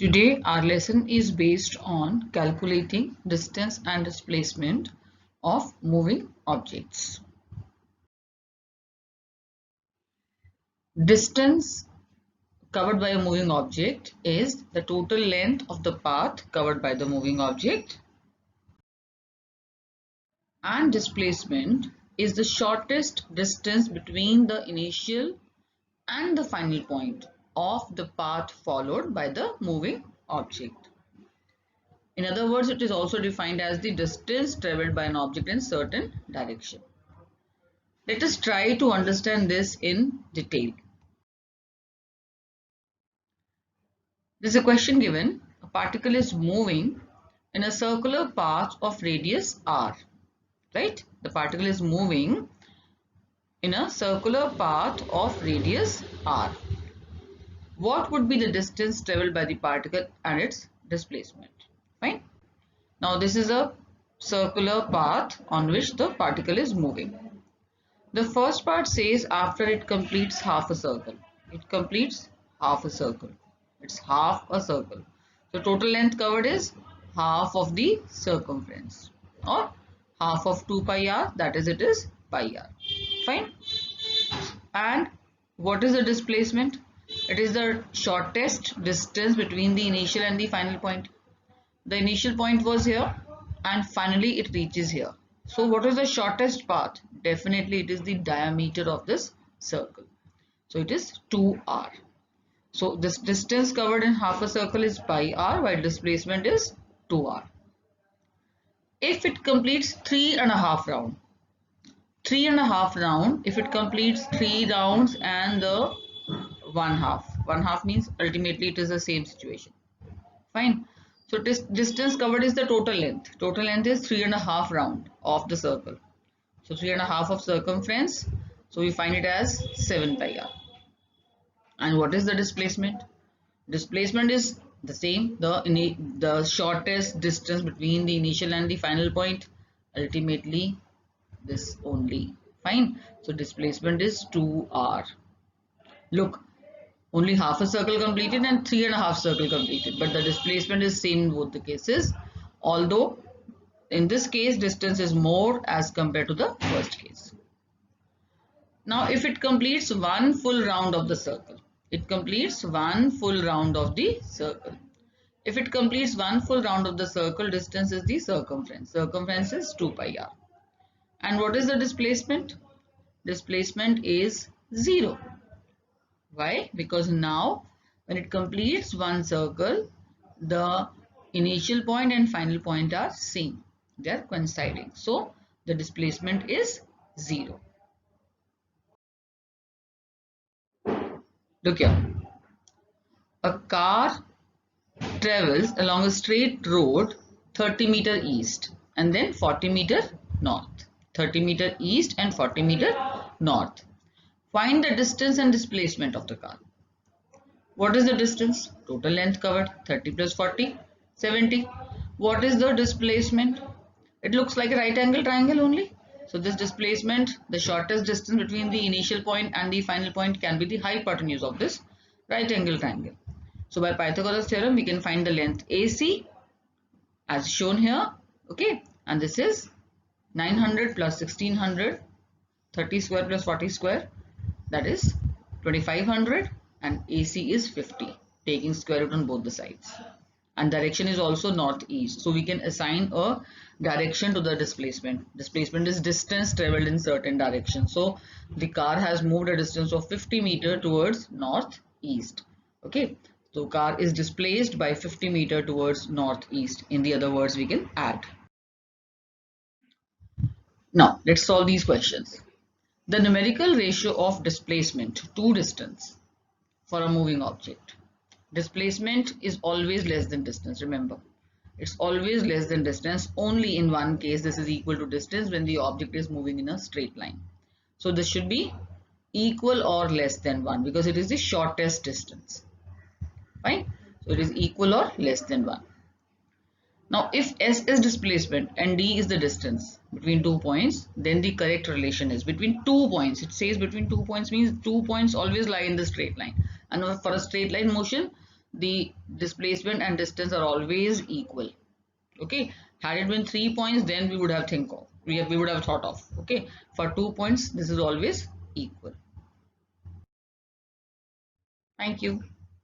Today our lesson is based on calculating distance and displacement of moving objects. Distance covered by a moving object is the total length of the path covered by the moving object, and displacement is the shortest distance between the initial and the final point of the path followed by the moving object. In other words, it is also defined as the distance traveled by an object in certain direction. Let us try to understand this in detail. There is a question given. A particle is moving in a circular path of radius r. Right? The particle is moving in a circular path of radius r. What would be the distance traveled by the particle and its displacement? Fine. Now this is a circular path on which the particle is moving. The first part says after it completes half a circle. It completes half a circle. It's half a circle. So total length covered is half of the circumference, or half of 2 pi r, that is, it is pi r. Fine. And what is the displacement? It is the shortest distance between the initial and the final point. The initial point was here and finally it reaches here. So what is the shortest path? Definitely it is the diameter of this circle. So it is 2r. So this distance covered in half a circle is pi r, while displacement is 2r. If it completes 3.5 rounds, 3.5 rounds, if it completes 3 rounds and the 1/2 means ultimately it is the same situation. Fine. So this distance covered is the total length. Total length is 3.5 round of the circle. So 3.5 of circumference. So we find it as 7 pi r. And what is the displacement? Displacement is the same. The shortest distance between the initial and the final point. Ultimately this only. Fine. So displacement is 2r. Look. Only half a circle completed and 3.5 circle completed, but the displacement is same in both the cases, although in this case distance is more as compared to the first case. Now if it completes one full round of the circle, it completes one full round of the circle. If it completes one full round of the circle, distance is the circumference. Circumference is 2 pi r. And what is the displacement? Displacement is 0. Why? Because now when it completes one circle, the initial point and final point are same. They are coinciding. So the displacement is 0. Look here. A car travels along a straight road 30 meter east and then 40 meter north. 30 meter east and 40 meter north. Find the distance and displacement of the car. What is the distance? Total length covered 30 plus 40, 70. What is the displacement? It looks like a right angle triangle only. So this displacement, the shortest distance between the initial point and the final point, can be the hypotenuse of this right angle triangle. So by Pythagoras theorem we can find the length AC as shown here. Okay, and this is 900 plus 1600, 30 square plus 40 square. That is 2500, and AC is 50, taking square root on both the sides. And direction is also northeast. So we can assign a direction to the displacement. Displacement is distance traveled in certain direction. So the car has moved a distance of 50 meter towards northeast. Okay. So car is displaced by 50 meter towards northeast. In the other words, we can add. Now let's solve these questions. The numerical ratio of displacement to distance for a moving object. Displacement is always less than distance, remember. It's always less than distance. Only in one case this is equal to distance, when the object is moving in a straight line. So this should be equal or less than 1 because it is the shortest distance. Fine. So it is equal or less than 1. Now if S is displacement and D is the distance between 2 points, then the correct relation is between 2 points. It says between 2 points means 2 points always lie in the straight line. And for a straight line motion, the displacement and distance are always equal. Okay, had it been 3 points, then we would have we would have thought of. Okay, for 2 points, this is always equal. Thank you.